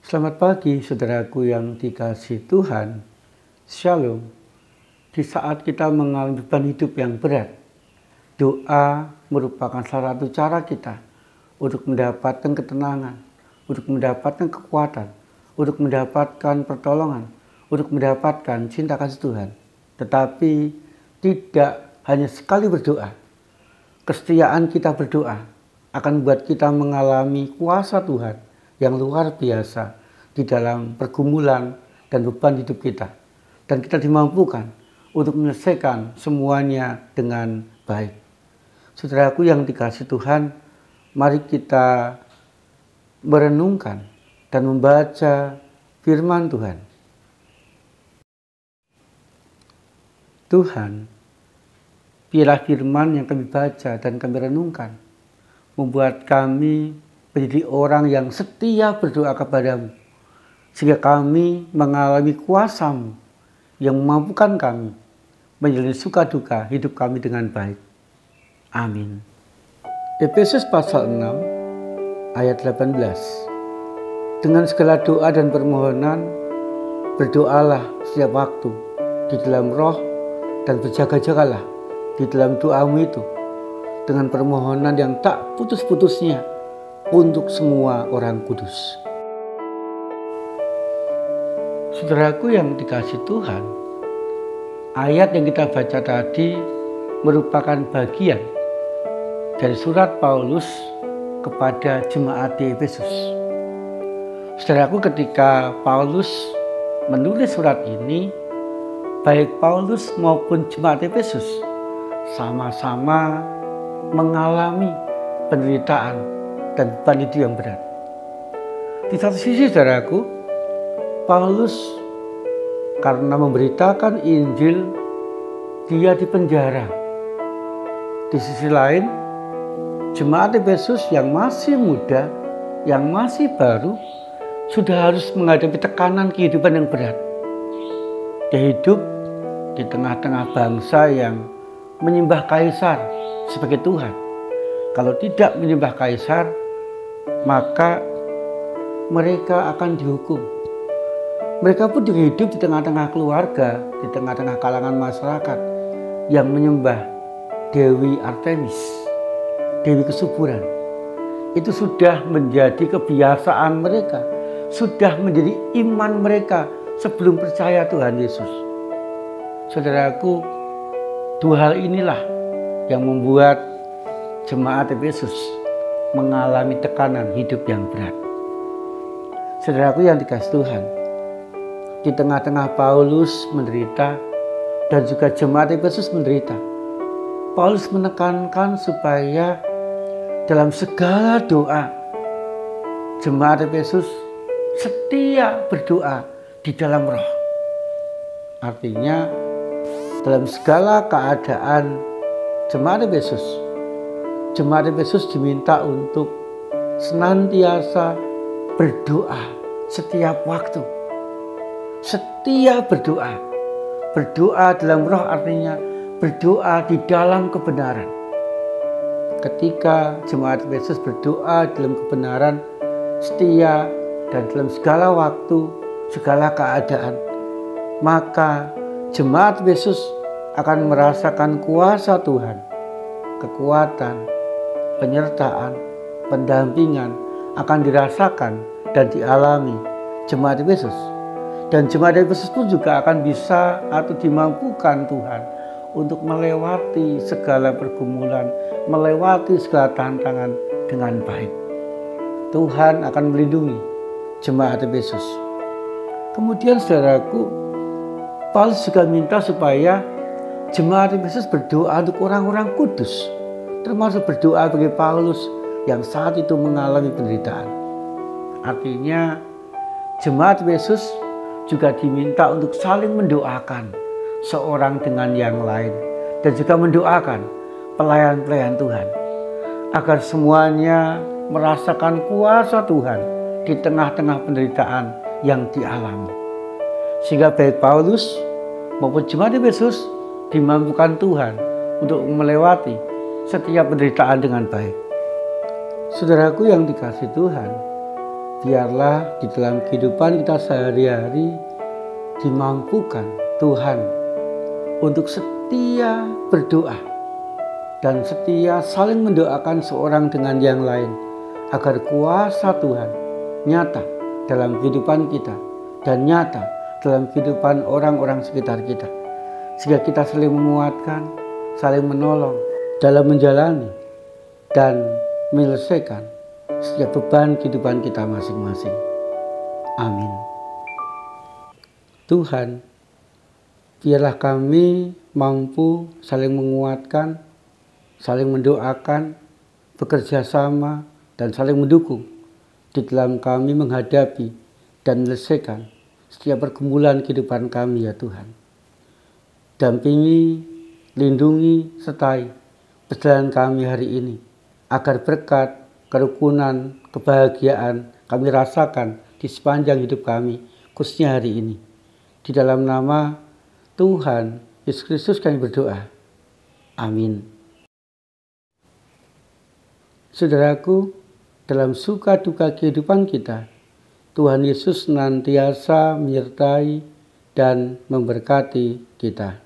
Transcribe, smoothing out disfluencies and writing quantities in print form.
Selamat pagi saudaraku yang dikasihi Tuhan. Shalom. Di saat kita mengalami beban hidup yang berat, doa merupakan salah satu cara kita untuk mendapatkan ketenangan, untuk mendapatkan kekuatan, untuk mendapatkan pertolongan, untuk mendapatkan cinta kasih Tuhan. Tetapi tidak hanya sekali berdoa. Kesetiaan kita berdoa akan membuat kita mengalami kuasa Tuhan yang luar biasa di dalam pergumulan dan beban hidup kita. Dan kita dimampukan untuk menyelesaikan semuanya dengan baik. Saudaraku yang dikasihi Tuhan, mari kita merenungkan dan membaca firman Tuhan. Tuhan, biarlah firman yang kami baca dan kami renungkan membuat kami menjadi orang yang setia berdoa kepadamu, sehingga kami mengalami kuasa-Mu yang memampukan kami menjalani suka duka hidup kami dengan baik. Amin. Efesus pasal 6 ayat 18. Dengan segala doa dan permohonan, berdoalah setiap waktu di dalam roh dan berjaga-jagalah di dalam doamu itu dengan permohonan yang tak putus-putusnya untuk semua orang kudus. Saudaraku yang dikasihi Tuhan, ayat yang kita baca tadi merupakan bagian dari surat Paulus kepada jemaat di Efesus. Saudaraku, ketika Paulus menulis surat ini, baik Paulus maupun jemaat Efesus sama-sama mengalami penderitaan dan beban hidup yang berat. Di satu sisi, saudaraku, Paulus karena memberitakan Injil, dia dipenjara. Di sisi lain, jemaat Efesus yang masih muda, yang masih baru, sudah harus menghadapi tekanan kehidupan yang berat. Dia hidup di tengah-tengah bangsa yang menyembah kaisar sebagai Tuhan. Kalau tidak menyembah kaisar, maka mereka akan dihukum. Mereka pun juga hidup di tengah-tengah keluarga, di tengah-tengah kalangan masyarakat yang menyembah Dewi Artemis, Dewi kesuburan. Itu sudah menjadi kebiasaan mereka, sudah menjadi iman mereka sebelum percaya Tuhan Yesus. Saudaraku, dua hal inilah yang membuat jemaat Efesus mengalami tekanan hidup yang berat. Saudaraku yang dikasihi Tuhan, di tengah-tengah Paulus menderita dan juga jemaat Efesus menderita, Paulus menekankan supaya dalam segala doa jemaat Efesus setia berdoa di dalam roh. Artinya dalam segala keadaan jemaat Efesus diminta untuk senantiasa berdoa setiap waktu. Setia berdoa. Berdoa dalam roh artinya berdoa di dalam kebenaran. Ketika jemaat Efesus berdoa dalam kebenaran, setia dan dalam segala waktu, segala keadaan, maka jemaat Efesus akan merasakan kuasa Tuhan, kekuatan, penyertaan, pendampingan akan dirasakan dan dialami jemaat Efesus. Dan jemaat Efesus pun juga akan bisa atau dimampukan Tuhan untuk melewati segala pergumulan, melewati segala tantangan dengan baik. Tuhan akan melindungi jemaat Efesus. Kemudian saudaraku, Paulus juga minta supaya jemaat Efesus berdoa untuk orang-orang kudus, termasuk berdoa bagi Paulus yang saat itu mengalami penderitaan. Artinya jemaat Efesus juga diminta untuk saling mendoakan seorang dengan yang lain dan juga mendoakan pelayan-pelayan Tuhan agar semuanya merasakan kuasa Tuhan di tengah-tengah penderitaan yang dialami, sehingga baik Paulus maupun jemaat Efesus dimampukan Tuhan untuk melewati setiap penderitaan dengan baik. Saudaraku yang dikasihi Tuhan, biarlah di dalam kehidupan kita sehari-hari dimampukan Tuhan untuk setia berdoa dan setia saling mendoakan seorang dengan yang lain, agar kuasa Tuhan nyata dalam kehidupan kita dan nyata dalam kehidupan orang-orang sekitar kita, sehingga kita saling menguatkan, saling menolong dalam menjalani dan menyelesaikan setiap beban kehidupan kita masing-masing. Amin. Tuhan, biarlah kami mampu saling menguatkan, saling mendoakan, bekerja sama, dan saling mendukung di dalam kami menghadapi dan menyelesaikan setiap pergumulan kehidupan kami, ya Tuhan. Dampingi, lindungi, sertai perjalanan kami hari ini, agar berkat, kerukunan, kebahagiaan kami rasakan di sepanjang hidup kami, khususnya hari ini. Di dalam nama Tuhan Yesus Kristus kami berdoa. Amin. Saudaraku, dalam suka duka kehidupan kita, Tuhan Yesus senantiasa menyertai dan memberkati kita.